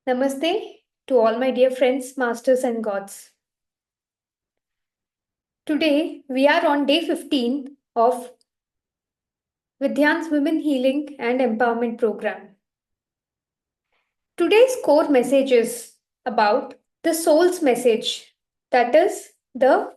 Namaste to all my dear friends, masters, and gods. Today we are on day 15 of WEDhyan's Women Healing and Empowerment Program. Today's core message is about the soul's message, that is, the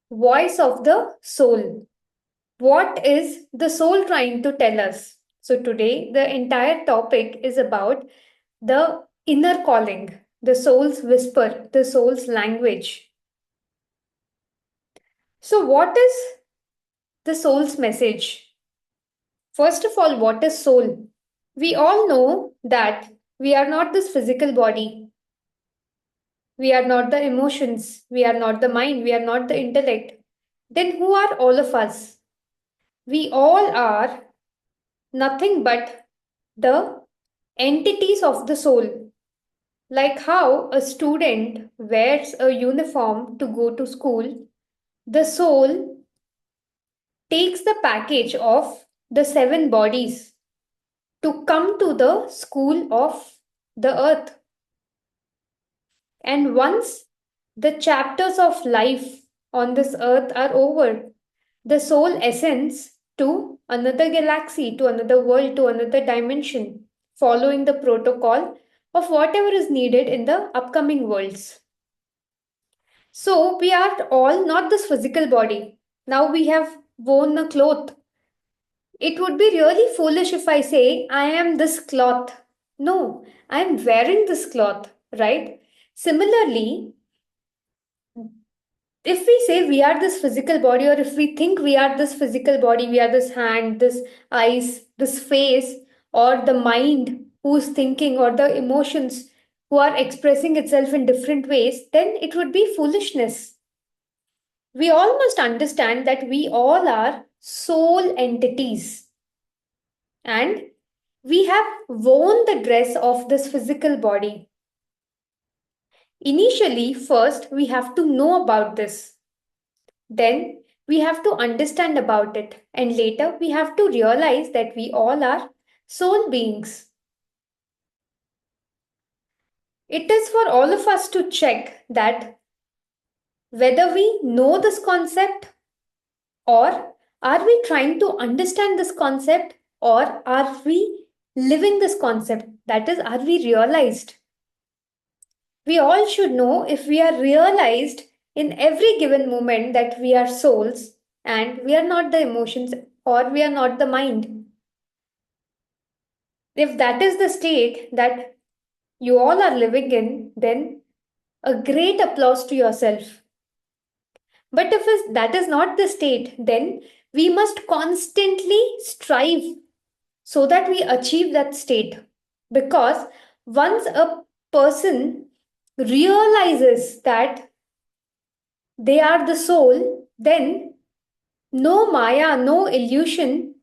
voice of the soul. What is the soul trying to tell us? So, today the entire topic is about the inner calling, the soul's whisper, the soul's language. So, what is the soul's message? First of all, what is soul? We all know that we are not this physical body. We are not the emotions. We are not the mind. We are not the intellect. Then who are all of us? We all are nothing but the entities of the soul. Like how a student wears a uniform to go to school, the soul takes the package of the seven bodies to come to the school of the earth. And once the chapters of life on this earth are over, the soul ascends to another galaxy, to another world, to another dimension, following the protocol of whatever is needed in the upcoming worlds. So we are all not this physical body. Now we have worn a cloth. It would be really foolish if I say, I am this cloth. No, I am wearing this cloth, right? Similarly, if we say we are this physical body, or if we think we are this physical body, we are this hand, this eyes, this face, or the mind who's thinking, or the emotions who are expressing itself in different ways, then it would be foolishness. We all must understand that we all are soul entities, and we have worn the dress of this physical body. Initially, first, we have to know about this. Then, we have to understand about it. And later, we have to realize that we all are soul beings. It is for all of us to check that whether we know this concept, or are we trying to understand this concept, or are we living this concept? That is, are we realized? We all should know if we are realized in every given moment that we are souls and we are not the emotions or we are not the mind. If that is the state that you all are living in, then a great applause to yourself. But if that is not the state, then we must constantly strive so that we achieve that state. Because once a person realizes that they are the soul, then no maya, no illusion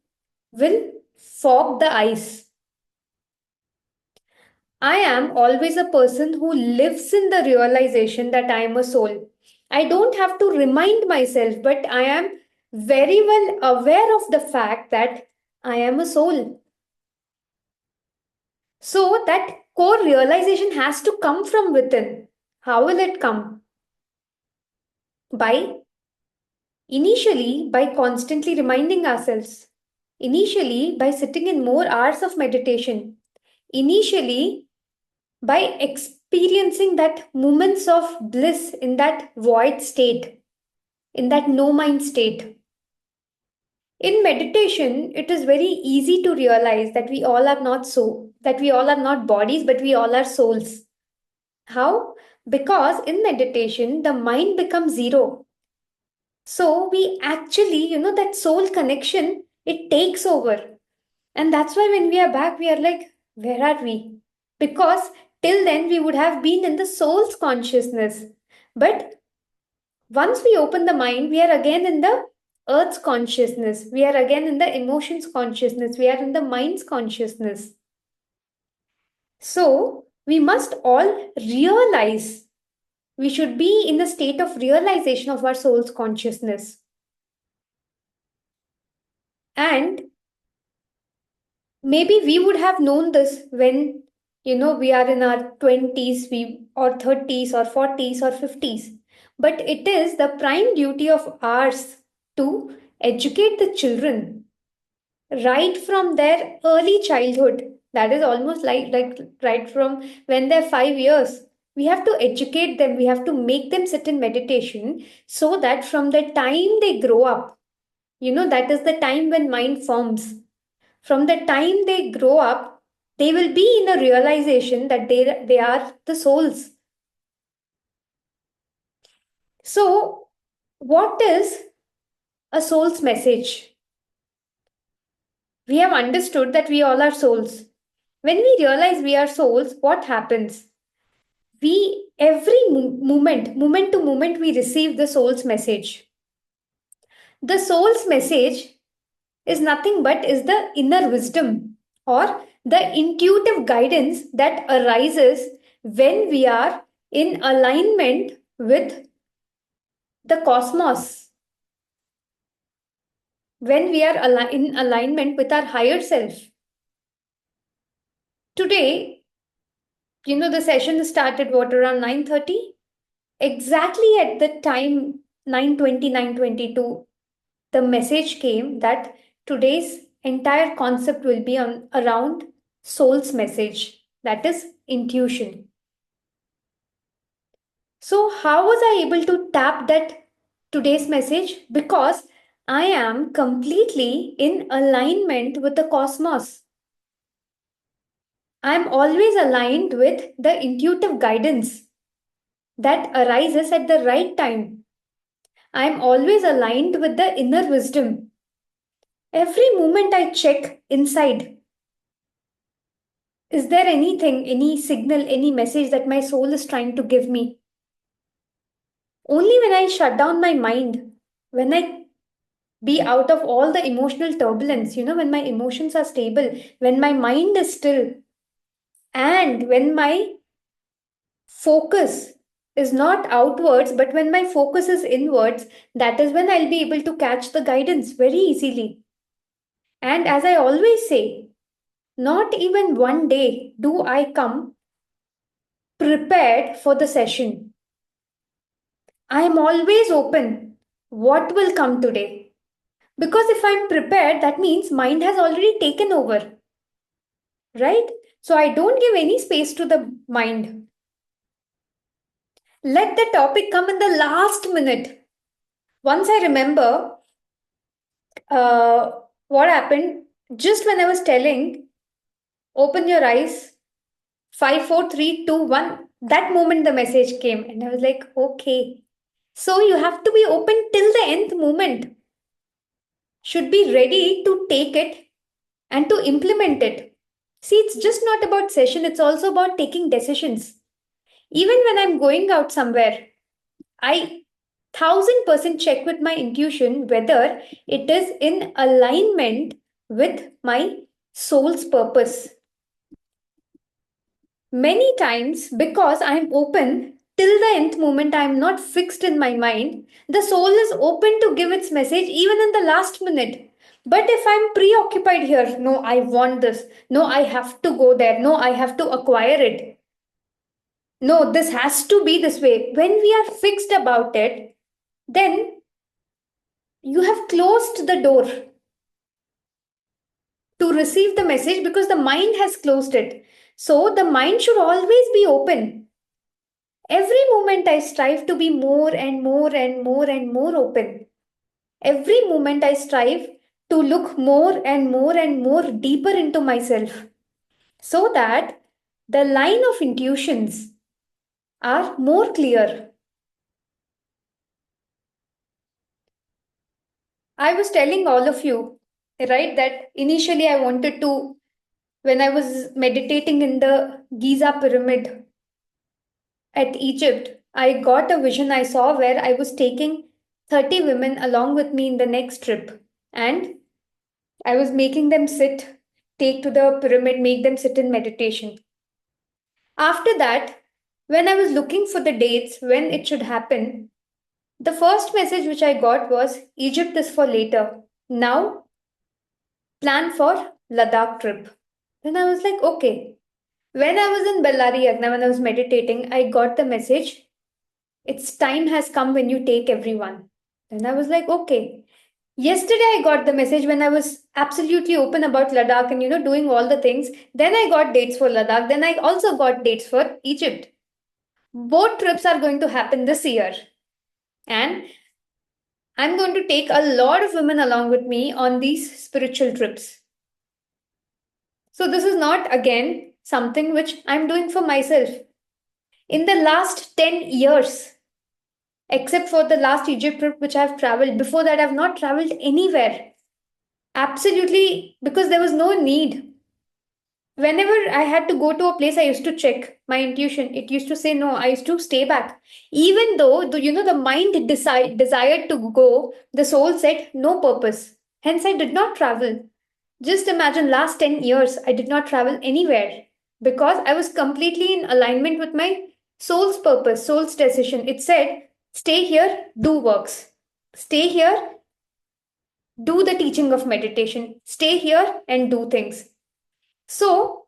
will fog the eyes. I am always a person who lives in the realization that I am a soul. I don't have to remind myself, but I am very well aware of the fact that I am a soul. So that core realization has to come from within. How will it come? By Initially, by constantly reminding ourselves. Initially, by sitting in more hours of meditation. Initially, by experiencing that moments of bliss in that void state, in that no mind state. In meditation, it is very easy to realize that we all are not that we all are not bodies, but we all are souls. How? Because in meditation, the mind becomes zero. So we actually, that soul connection, it takes over. And that's why when we are back, we are like, where are we? Because till then we would have been in the soul's consciousness. But once we open the mind, we are again in the earth's consciousness. We are again in the emotions consciousness. We are in the mind's consciousness. So we must all realize, we should be in a state of realization of our soul's consciousness. And maybe we would have known this when We are in our 20s, or 30s, or 40s, or 50s. But it is the prime duty of ours to educate the children right from their early childhood. That is almost like right from when they're 5 years. We have to educate them, we have to make them sit in meditation so that from the time they grow up, that is the time when mind forms. From the time they grow up, they will be in a realization that they are the souls. So, what is a soul's message? We have understood that we all are souls. When we realize we are souls, what happens? We, every moment to moment, we receive the soul's message. The soul's message is nothing but is the inner wisdom or the intuitive guidance that arises when we are in alignment with the cosmos, when we are in alignment with our higher self. Today, the session started what, around 9:30? Exactly at the time 9:20, 9:22, the message came that today's entire concept will be on around soul's message, that is intuition. So how was I able to tap that today's message? Because I am completely in alignment with the cosmos. I am always aligned with the intuitive guidance that arises at the right time. I am always aligned with the inner wisdom. Every moment I check inside, is there anything, any signal, any message that my soul is trying to give me? Only when I shut down my mind, when I be out of all the emotional turbulence, when my emotions are stable, when my mind is still, and when my focus is not outwards, but when my focus is inwards, that is when I'll be able to catch the guidance very easily. And as I always say, not even one day do I come prepared for the session. I am always open. What will come today? Because if I'm prepared, that means mind has already taken over, right? So I don't give any space to the mind. Let the topic come in the last minute. Once I remember uh, what happened just when I was telling, open your eyes, 5, 4, 3, 2, 1. That moment the message came, and I was like, okay. So you have to be open till the nth moment. Should be ready to take it and to implement it. See, it's just not about session, it's also about taking decisions. Even when I'm going out somewhere, I 1000% check with my intuition whether it is in alignment with my soul's purpose. Many times, because I'm open till the nth moment, I'm not fixed in my mind, the soul is open to give its message even in the last minute. But if I'm preoccupied here, no, I want this, no, I have to go there, no, I have to acquire it, no, this has to be this way. When we are fixed about it, then you have closed the door to receive the message because the mind has closed it. So the mind should always be open. Every moment I strive to be more and more and more and more open. Every moment I strive to look more and more and more deeper into myself so that the line of intuitions are more clear. I was telling all of you, right, that initially I wanted to, when I was meditating in the Giza pyramid at Egypt, I got a vision I saw where I was taking 30 women along with me in the next trip. And I was making them sit, take to the pyramid, make them sit in meditation. After that, when I was looking for the dates when it should happen, the first message which I got was Egypt is for later. Now, plan for Ladakh trip. Then I was like, okay. When I was in Bellary Yagna, when I was meditating, I got the message, it's time has come when you take everyone. And I was like, okay. Yesterday, I got the message when I was absolutely open about Ladakh and, doing all the things. Then I got dates for Ladakh. Then I also got dates for Egypt. Both trips are going to happen this year. And I'm going to take a lot of women along with me on these spiritual trips. So, this is not again something which I'm doing for myself. In the last 10 years, except for the last Egypt trip which I've traveled, before that, I've not traveled anywhere. Absolutely, because there was no need. Whenever I had to go to a place, I used to check my intuition. It used to say no. I used to stay back. Even though the mind desired to go, the soul said no purpose. Hence, I did not travel. Just imagine last 10 years, I did not travel anywhere because I was completely in alignment with my soul's purpose, soul's decision. It said, stay here, do works. Stay here, do the teaching of meditation. Stay here and do things. So,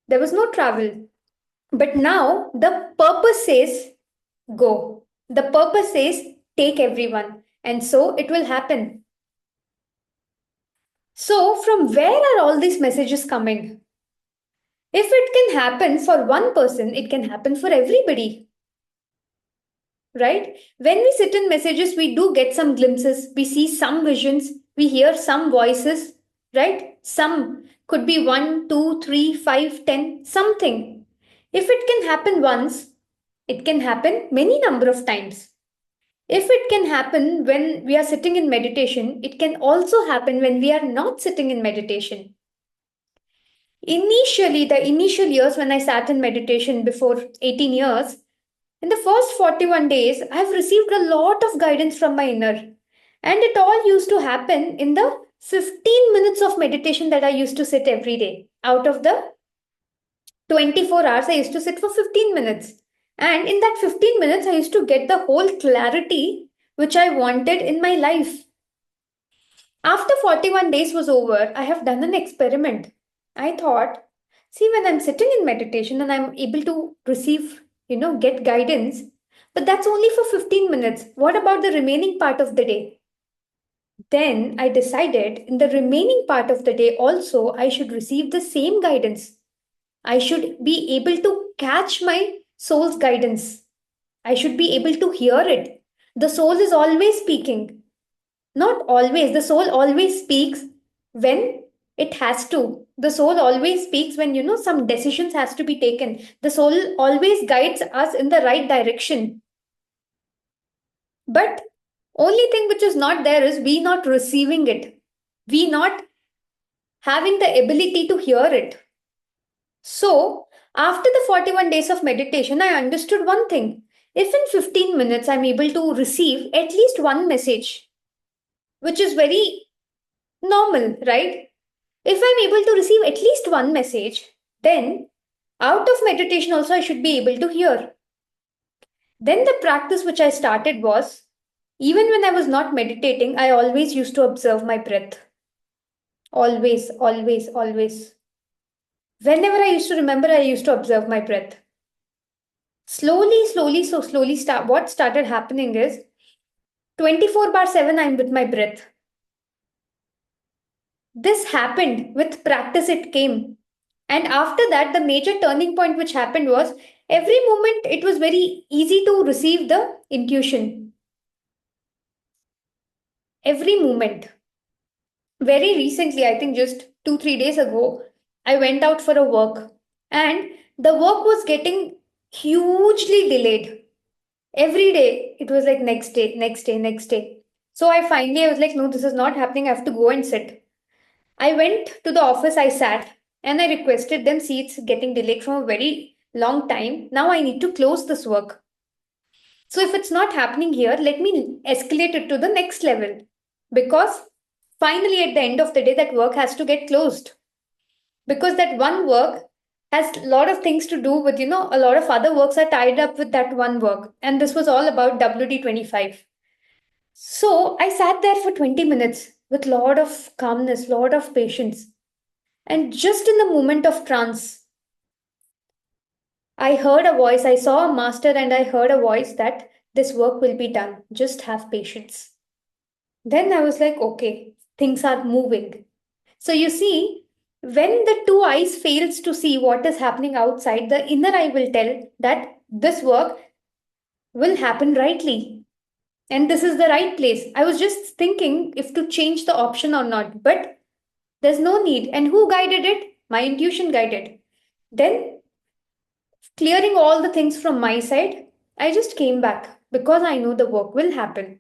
there was no travel. But now the purpose says go. The purpose says take everyone. And so it will happen. So, from where are all these messages coming? If it can happen for one person, it can happen for everybody. Right? When we sit in messages, we do get some glimpses, we see some visions, we hear some voices, right? Some could be 1, 2, 3, 5, 10, something. If it can happen once, it can happen many number of times. If it can happen when we are sitting in meditation, it can also happen when we are not sitting in meditation. Initially, the initial years when I sat in meditation before 18 years, in the first 41 days, I've received a lot of guidance from my inner. And it all used to happen in the 15 minutes of meditation that I used to sit every day. Out of the 24 hours, I used to sit for 15 minutes. And in that 15 minutes, I used to get the whole clarity which I wanted in my life. After 41 days was over, I have done an experiment. I thought, see, when I'm sitting in meditation and I'm able to receive, get guidance, but that's only for 15 minutes. What about the remaining part of the day? Then I decided in the remaining part of the day also, I should receive the same guidance. I should be able to catch my soul's guidance. I should be able to hear it. The soul is always speaking. Not always. The soul always speaks when it has to. The soul always speaks when, some decisions has to be taken. The soul always guides us in the right direction. But only thing which is not there is we not receiving it. We not having the ability to hear it. So, after the 41 days of meditation, I understood one thing. If in 15 minutes I'm able to receive at least one message, which is very normal, right? If I'm able to receive at least one message, then out of meditation also I should be able to hear. Then the practice which I started was, even when I was not meditating, I always used to observe my breath. Always, always, always. Whenever I used to remember, I used to observe my breath. Slowly, what started happening is 24 bar 7, I'm with my breath. This happened with practice, it came. And after that, the major turning point which happened was every moment it was very easy to receive the intuition. Every moment. Very recently, I think just 2, 3 days ago, I went out for a work and the work was getting hugely delayed. Every day, it was like next day, next day, next day. So I was like, no, this is not happening. I have to go and sit. I went to the office, I sat, and I requested them, see, it's getting delayed from a very long time. Now I need to close this work. So if it's not happening here, let me escalate it to the next level. Because finally, at the end of the day, that work has to get closed. Because that one work has a lot of things to do with, a lot of other works are tied up with that one work. And this was all about WD25. So I sat there for 20 minutes with lot of calmness, lot of patience. And just in the moment of trance, I heard a voice, I saw a master, and I heard a voice that this work will be done. Just have patience. Then I was like, okay, things are moving. So you see, when the two eyes fails to see what is happening outside, the inner eye will tell that this work will happen rightly. And this is the right place. I was just thinking if to change the option or not, but there's no need. And who guided it? My intuition guided. Then, clearing all the things from my side, I just came back because I know the work will happen.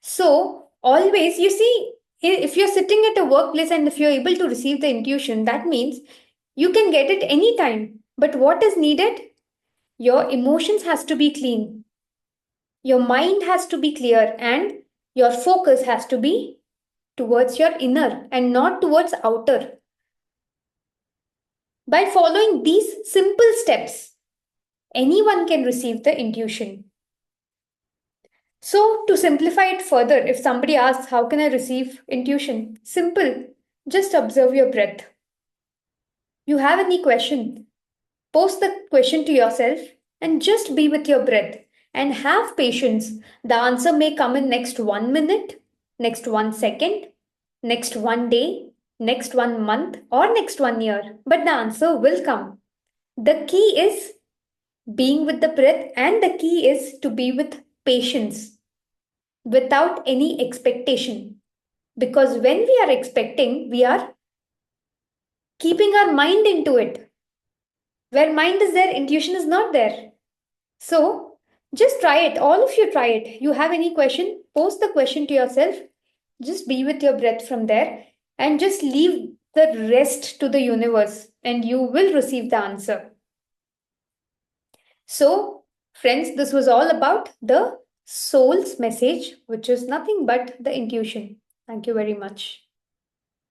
So, always, you see, if you're sitting at a workplace and if you're able to receive the intuition, that means you can get it anytime. But what is needed? Your emotions has to be clean. Your mind has to be clear and your focus has to be towards your inner and not towards outer. By following these simple steps, anyone can receive the intuition. So, to simplify it further, if somebody asks, how can I receive intuition? Simple. Just observe your breath. You have any question? Post the question to yourself and just be with your breath and have patience. The answer may come in next 1 minute, next 1 second, next 1 day, next 1 month, or next 1 year. But the answer will come. The key is being with the breath, and the key is to be with patience without any expectation. Because when we are expecting, we are keeping our mind into it. Where mind is there, intuition is not there. So just try it. All of you try it. You have any question? Post the question to yourself. Just be with your breath from there and just leave the rest to the universe and you will receive the answer. So, friends, this was all about the soul's message, which is nothing but the intuition. Thank you very much.